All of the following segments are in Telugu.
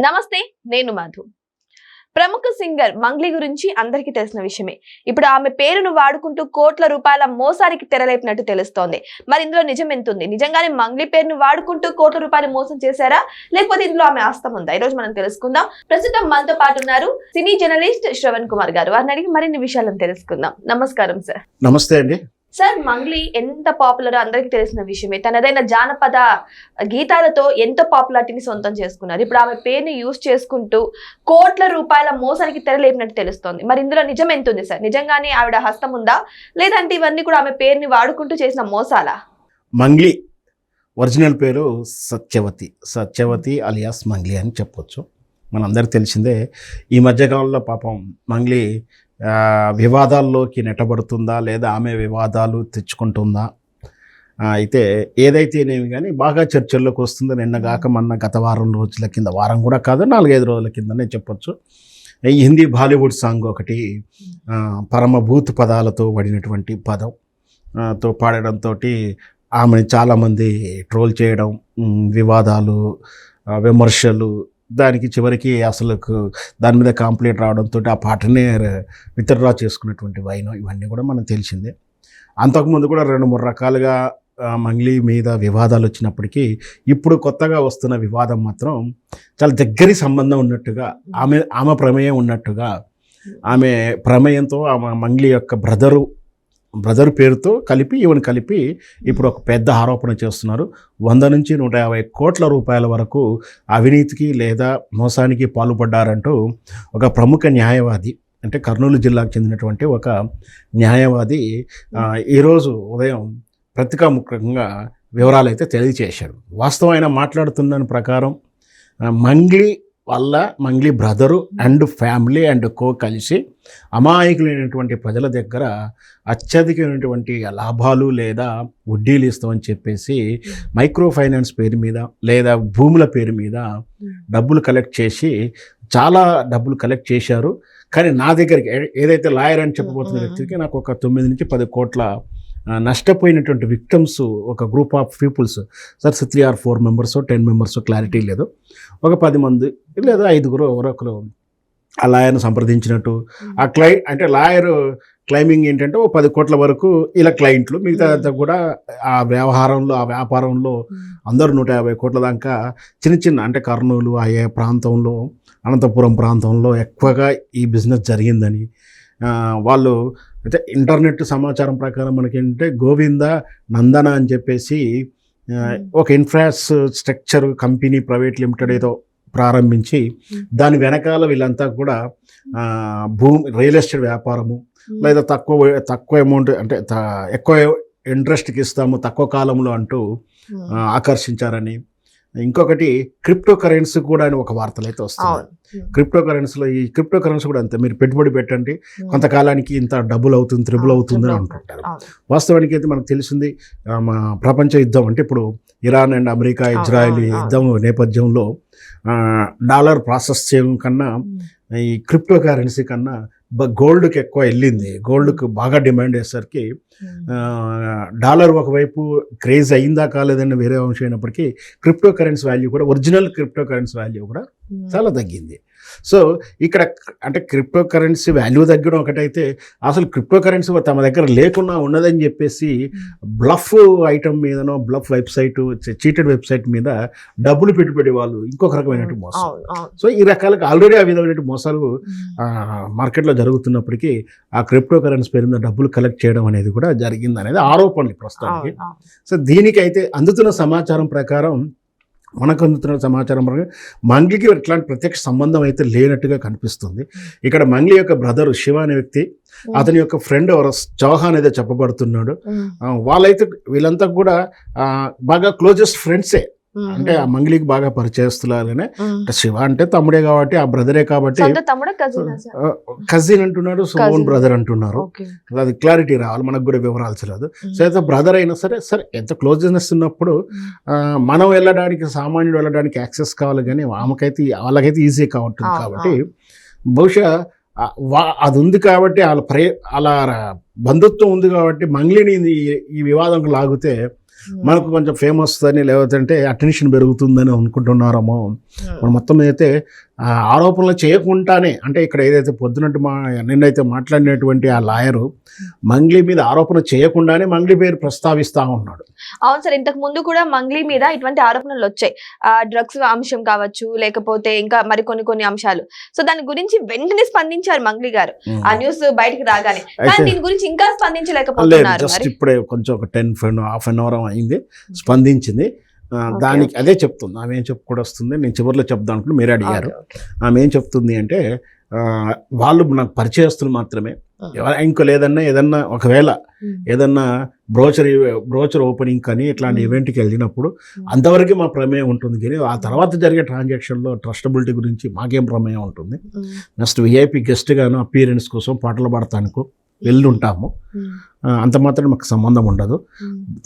నమస్తే, నేను మధు. ప్రముఖ సింగర్ మంగ్లీ గురించి అందరికీ తెలిసిన విషయమే. ఇప్పుడు ఆమె పేరును వాడుకుంటూ కోట్ల రూపాయల మోసానికి తెరలేపినట్టు తెలుస్తోంది. మరి ఇందులో నిజం ఎంతుంది? నిజంగానే మంగ్లీ పేరును వాడుకుంటూ కోట్ల రూపాయలు మోసం చేశారా, లేకపోతే ఇందులో ఆమె ఆస్తం ఉందా? ఈ రోజు మనం తెలుసుకుందాం. ప్రస్తుతం మనతో పాటు ఉన్నారు సినీ జర్నలిస్ట్ శ్రవణ్ కుమార్ గారు. వారిని అడిగి మరిన్ని విషయాలను తెలుసుకుందాం. నమస్కారం సార్. నమస్తే అండి. సార్, మంగ్లీ ఎంత పాపులర్ అందరికీ తెలిసిన విషయమే. తనదైన జానపద గీతాలతో ఎంతో పాపులారిటీని సొంతం చేసుకున్నారు. ఇప్పుడు ఆమె పేరుని యూజ్ చేసుకుంటూ కోట్ల రూపాయల మోసానికి తెరలేపినట్టు తెలుస్తోంది. మరి ఇందులో నిజం ఎంత ఉంది సార్? నిజంగానే ఆవిడ హస్తం ఉందా, లేదంటే ఇవన్నీ కూడా ఆమె పేరుని వాడుకుంటూ చేసిన మోసాలా? మంగ్లీ ఒరిజినల్ పేరు సత్యవతి అలియాస్ మంగ్లీ అని చెప్పొచ్చు. మనందరికీ తెలిసిందే. ఈ మధ్యకాలంలో పాపం మంగ్లీ వివాదాల్లోకి నెట్టబడుతుందా, లేదా ఆమె వివాదాలు తెచ్చుకుంటుందా, అయితే ఏదైతేనేమి కానీ బాగా చర్చల్లోకి వస్తుంది. గత వారం రోజుల కింద, వారం కూడా కాదు 4-5 రోజుల కిందనే చెప్పొచ్చు, ఈ హిందీ బాలీవుడ్ సాంగ్ ఒకటి పరమభూత్ పదాలతో పడినటువంటి పదం తో పాడడంతో ఆమెను చాలామంది ట్రోల్ చేయడం, వివాదాలు, విమర్శలు, దానికి చివరికి అసలు దాని మీద కంప్లైంట్ రావడంతో ఆ పాటనే విత్డ్రా చేసుకున్నటువంటి వైనం, ఇవన్నీ కూడా మనకు తెలిసిందే. అంతకుముందు కూడా 2-3 రకాలుగా మంగ్లీ మీద వివాదాలు వచ్చినప్పటికీ ఇప్పుడు కొత్తగా వస్తున్న వివాదం మాత్రం చాలా దగ్గరి సంబంధం ఉన్నట్టుగా, ఆమె ప్రమేయం ఉన్నట్టుగా, ఆమె ప్రమేయంతో ఆమె మంగ్లీ యొక్క బ్రదర్ పేరుతో కలిపి ఇప్పుడు ఒక పెద్ద ఆరోపణ చేస్తున్నారు. 100 నుంచి 150 కోట్ల రూపాయల వరకు అవినీతికి లేదా మోసానికి పాల్పడ్డారంటూ ఒక ప్రముఖ న్యాయవాది, అంటే కర్నూలు జిల్లాకు చెందినటువంటి ఒక న్యాయవాది ఈరోజు ఉదయం పత్రికాముఖంగా వివరాలు అయితే తెలియజేశాడు. వాస్తవం ఆయన మాట్లాడుతున్న ప్రకారం Mangli brother and family and కలిసి అమాయకులైనటువంటి ప్రజల దగ్గర అత్యధికమైనటువంటి లాభాలు లేదా వడ్డీలు ఇస్తామని చెప్పేసి మైక్రో ఫైనాన్స్ పేరు మీద లేదా భూముల పేరు మీద చాలా డబ్బులు కలెక్ట్ చేశారు. కానీ నా దగ్గరికి ఏదైతే లాయర్ అని చెప్పబోతున్న వ్యక్తికి నాకు ఒక 9 నుంచి 10 కోట్ల నష్టపోయినటువంటి విక్టమ్స్ ఒక group of peoples, sir 3 or 4 members 10 members clarity లేదు, ఒక 10 మంది లేదా 5 ఎవరొకరు ఆ లాయర్ను సంప్రదించినట్టు, అంటే లాయర్ క్లైమింగ్ ఏంటంటే ఓ 10 కోట్ల వరకు ఇలా క్లయింట్లు, మిగతా అంతా కూడా ఆ వ్యాపారంలో అందరూ 150 కోట్ల దాకా చిన్న అంటే కర్నూలు అయ్యే ప్రాంతంలో, అనంతపురం ప్రాంతంలో ఎక్కువగా ఈ బిజినెస్ జరిగిందని వాళ్ళు అయితే ఇంటర్నెట్ సమాచారం ప్రకారం మనకేంటంటే గోవింద నందన అని చెప్పేసి ఒక ఇన్ఫ్రాస్ట్రక్చర్ కంపెనీ ప్రైవేట్ లిమిటెడ్ ఏదో ప్రారంభించి దాని వెనకాల వీళ్ళంతా కూడా రియల్ ఎస్టేట్ వ్యాపారము లేదా తక్కువ అమౌంట్ అంటే ఎక్కువ ఇంట్రెస్ట్కి ఇస్తాము తక్కువ కాలంలో అంటూ ఆకర్షించారని. ఇంకొకటి క్రిప్టో కరెన్సీ కూడా అని ఒక వార్తలు అయితే వస్తుంది. ఈ క్రిప్టో కరెన్సీ కూడా అంతే, మీరు పెట్టుబడి పెట్టండి కొంతకాలానికి ఇంత డబుల్ అవుతుంది, త్రిబుల్ అవుతుంది అని అంటుంటారు. వాస్తవానికి అయితే మనకు తెలిసింది, ప్రపంచ యుద్ధం అంటే ఇప్పుడు ఇరాన్ అండ్ అమెరికా ఇజ్రాయెల్ యుద్ధం నేపథ్యంలో డాలర్ ప్రాసెస్ చేయడం కన్నా ఈ క్రిప్టో కరెన్సీ కన్నా గోల్డ్కి ఎక్కువ వెళ్ళింది. గోల్డ్కి బాగా డిమాండ్ చేసేసరికి డాలర్ ఒకవైపు క్రేజ్ అయిందా కాలేదని వేరే అంశం అయినప్పటికీ క్రిప్టో కరెన్సీ వాల్యూ కూడా, ఒరిజినల్ క్రిప్టో కరెన్సీ వాల్యూ కూడా చాలా తగ్గింది. సో ఇక్కడ అంటే క్రిప్టో కరెన్సీ వాల్యూ తగ్గడం ఒకటైతే, అసలు క్రిప్టో కరెన్సీ తమ దగ్గర లేకున్నా ఉన్నదని చెప్పేసి బ్లఫ్ ఐటమ్ మీదనో, బ్లఫ్ వెబ్సైట్, చీటెడ్ వెబ్సైట్ మీద డబ్బులు పెట్టుబడి వాళ్ళు ఇంకొక రకమైనటువంటి మోసం. సో ఈ రకాలుగా ఆల్రెడీ ఆ విధమైన మోసాలు మార్కెట్లో జరుగుతున్నప్పటికీ ఆ క్రిప్టో కరెన్సీ పేరు మీద డబ్బులు కలెక్ట్ చేయడం అనేది కూడా జరిగింది అనేది ఆరోపణలు ప్రస్తుతానికి. సో దీనికైతే అందుతున్న సమాచారం ప్రకారం మంగ్లీకి ఇట్లాంటి ప్రత్యక్ష సంబంధం అయితే లేనట్టుగా కనిపిస్తుంది. ఇక్కడ మంగ్లీ యొక్క బ్రదర్ శివ అనే వ్యక్తి, అతని యొక్క ఫ్రెండ్ చౌహాన్ అయితే చెప్పబడుతున్నాడు. వాళ్ళైతే వీళ్ళంతా కూడా బాగా క్లోజెస్ట్ ఫ్రెండ్సే. అంటే ఆ మంగ్లీకి బాగా పరిచయస్తులాగానే, శివ అంటే తమ్ముడే కాబట్టి, ఆ బ్రదరే కాబట్టి కజిన్ అంటున్నాడు, సో ఓన్ బ్రదర్ అంటున్నారు. అది క్లారిటీ రావాలి, మనకు కూడా వివరాలు తెలియదు. సో అయితే బ్రదర్ అయినా సరే ఎంత క్లోజ్నెస్ ఉన్నప్పుడు మనం వెళ్ళడానికి, సామాన్యుడు వెళ్ళడానికి యాక్సెస్ కావాలి, కానీ వాళ్ళకైతే ఈజీ కావట్టుంది. కాబట్టి బహుశా అది ఉంది కాబట్టి అలా బంధుత్వం ఉంది కాబట్టి మంగ్లీని ఈ వివాదంకు లాగితే మనకు కొంచెం ఫేమస్ అని లేకపోతే అటెన్షన్ పెరుగుతుందని అనుకుంటున్నారేమో. మనం మొత్తం అయితే ఆరోపణలు చేయకుండానే, అంటే ఇక్కడ ఏదైతే పొద్దునట్టు నిన్నైతే మాట్లాడినటువంటి ఆ లాయరు మంగ్లీ మీద ఆరోపణ చేయకుండానే మంగ్లీ పేరు ప్రస్తావిస్తా ఉన్నాడు. అవును సార్, ఇంతకు ముందు కూడా మంగ్లీ మీద ఇటువంటి ఆరోపణలు వచ్చాయి. డ్రగ్స్ అంశం కావచ్చు, లేకపోతే ఇంకా మరి కొన్ని అంశాలు. సో దాని గురించి వెంటనే స్పందించారు మంగ్లీ గారు ఆ న్యూస్ బయటికి రాగానే. కానీ దీని గురించి ఇంకా స్పందించలేకపోతున్నారు. జస్ట్ ఇప్పుడే కొంచెం ఒక హాఫ్ అన్ అవర్ అయింది స్పందించింది. దానికి అదే చెప్తుంది ఆమె. ఏం చెప్పుకోవడం వస్తుంది, నేను చివరిలో చెప్దాం అనుకుంటే మీరు అడిగారు. ఆమె ఏం చెప్తుంది అంటే వాళ్ళు నాకు పరిచయస్తులు మాత్రమే, ఇంకో ఏదన్నా ఒకవేళ ఏదన్నా బ్రోచర్ ఓపెనింగ్ కానీ ఇట్లాంటి ఈవెంట్కి వెళ్ళినప్పుడు అంతవరకు మా ప్రమేయం ఉంటుంది. కానీ ఆ తర్వాత జరిగే ట్రాన్సాక్షన్లో ట్రస్టబిలిటీ గురించి మాకేం ప్రమేయం ఉంటుంది. నెక్స్ట్ విఐపి గెస్ట్గాను అపీరెన్స్ కోసం పాటలు పాడటానికి వెళ్ళుంటాము, అంత మాత్రం మాకు సంబంధం ఉండదు.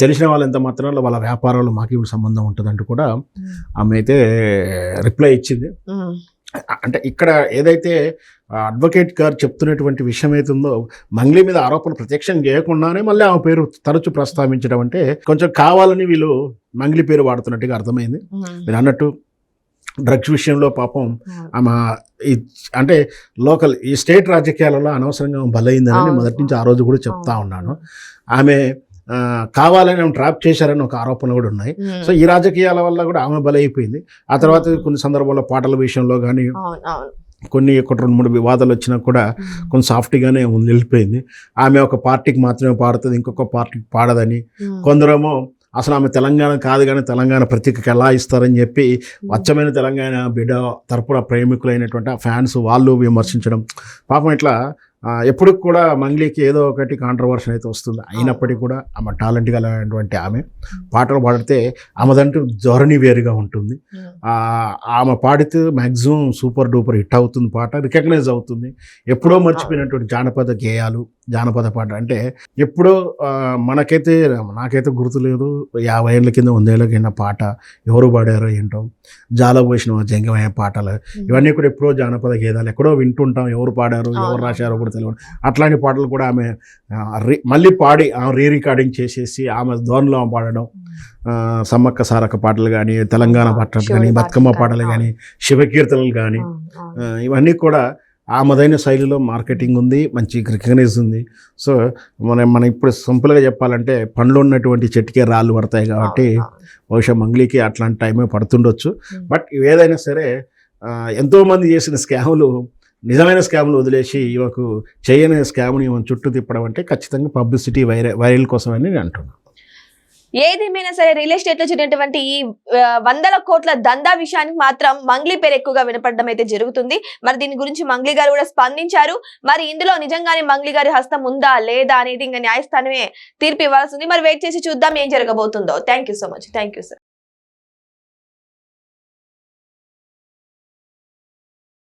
తెలిసిన వాళ్ళు ఎంత మాత్రం వాళ్ళ వ్యాపారాలు మాకు ఇప్పుడు సంబంధం ఉంటుంది అంటూ కూడా ఆమె అయితే రిప్లై ఇచ్చింది. అంటే ఇక్కడ ఏదైతే అడ్వకేట్ గారు చెప్తున్నటువంటి విషయం అవుతుందో, మంగ్లీ మీద ఆరోపణ ప్రత్యక్షం చేయకుండానే మళ్ళీ ఆమె పేరు తరచు ప్రస్తావించడం అంటే కొంచెం కావాలని వీళ్ళు మంగ్లీ పేరు వాడుతున్నట్టుగా అర్థమైంది. మీరు అన్నట్టు డ్రగ్స్ విషయంలో పాపం ఆమె అంటే లోకల్ ఈ స్టేట్ రాజకీయాలలో అనవసరంగా బలైందని మొదటి నుంచి ఆ రోజు కూడా చెప్తా ఉన్నాను. ఆమె కావాలని ఆమె ట్రాప్ చేశారని ఒక ఆరోపణ కూడా ఉన్నాయి. సో ఈ రాజకీయాల వల్ల కూడా ఆమె బలైపోయింది. ఆ తర్వాత కొన్ని సందర్భాల్లో పాటల విషయంలో కానీ కొన్ని 2-3 వివాదాలు వచ్చినా కూడా కొంచెం సాఫ్ట్గానే వెళ్ళిపోయింది. ఆమె ఒక పార్టీకి మాత్రమే పాడుతుంది, ఇంకొక పార్టీకి పాడదని. కొందరేమో అసలు ఆమె తెలంగాణ కాదు కానీ తెలంగాణ ప్రతీకకి ఎలా ఇస్తారని చెప్పి అచ్చమైన తెలంగాణ బిడ్డ తరపున ప్రేమికులైనటువంటి ఆ ఫ్యాన్స్ వాళ్ళు విమర్శించడం. పాపం ఇట్లా ఎప్పుడు కూడా మంగ్లీకి ఏదో ఒకటి కాంట్రవర్షన్ అయితే వస్తుంది. అయినప్పటికీ కూడా ఆమె టాలెంట్ కలిగినటువంటి ఆమె పాటలు పాడితే ఆమెదంటూ ధోరణి వేరుగా ఉంటుంది. ఆమె పాడితే మ్యాక్సిమం సూపర్ డూపర్ హిట్ అవుతుంది, పాట రికగ్నైజ్ అవుతుంది. ఎప్పుడో మర్చిపోయినటువంటి జానపద గేయాలు, జానపద పాట అంటే ఎప్పుడో నాకైతే గుర్తులేదు, 50 ఏళ్ళ కింద 100 ఏళ్ళ కింద పాట ఎవరు పాడారో ఏంటో, జాలబోసిన జంగమయ్యే పాటలు ఇవన్నీ కూడా ఎప్పుడో జానపద గేయాలు ఎక్కడో వింటుంటాం. ఎవరు పాడారు, ఎవరు రాశారో కూడా తెలియదు. అట్లాంటి పాటలు కూడా ఆమె మళ్ళీ పాడి ఆమె రికార్డింగ్ చేసేసి ఆమె ధోరణిలో పాడడం. సమ్మక్క సారక్క పాటలు కానీ, తెలంగాణ పాటలు కానీ, బతుకమ్మ పాటలు కానీ, శివకీర్తనలు కానీ, ఇవన్నీ కూడా ఆమెదైన శైలిలో మార్కెటింగ్ ఉంది, మంచి రికగ్నైజ్ ఉంది. సో మనం ఇప్పుడు సింపుల్గా చెప్పాలంటే పండ్లు ఉన్నటువంటి చెట్టుకే రాళ్ళు పడతాయి కాబట్టి బహుశా మంగ్లీకి అట్లాంటి టైమే పడుతుండొచ్చు. బట్ ఏదైనా సరే ఎంతోమంది చేసిన స్కాములు, నిజమైన స్కామ్లు వదిలేసి ఇవకు చేయని స్కామ్ని చుట్టూ తిప్పడం అంటే ఖచ్చితంగా పబ్లిసిటీ వైరల్ కోసమని నేను అంటున్నాను. ఏదేమైనా సరే రియల్ ఎస్టేట్ లో జరిగినటువంటి ఈ 100 కోట్ల దందా విషయానికి మాత్రం మంగ్లీ పేరు ఎక్కువగా వినపడడం అయితే జరుగుతుంది. మరి దీని గురించి మంగ్లీ గారు కూడా స్పందించారు. మరి ఇందులో నిజంగానే మంగ్లీ గారి హస్తం ఉందా లేదా అనేది ఇంకా న్యాయస్థానమే తీర్పు ఇవ్వాల్సింది. మరి వెయిట్ చేసి చూద్దాం ఏం జరగబోతుందో. Thank you so much. Thank you sir.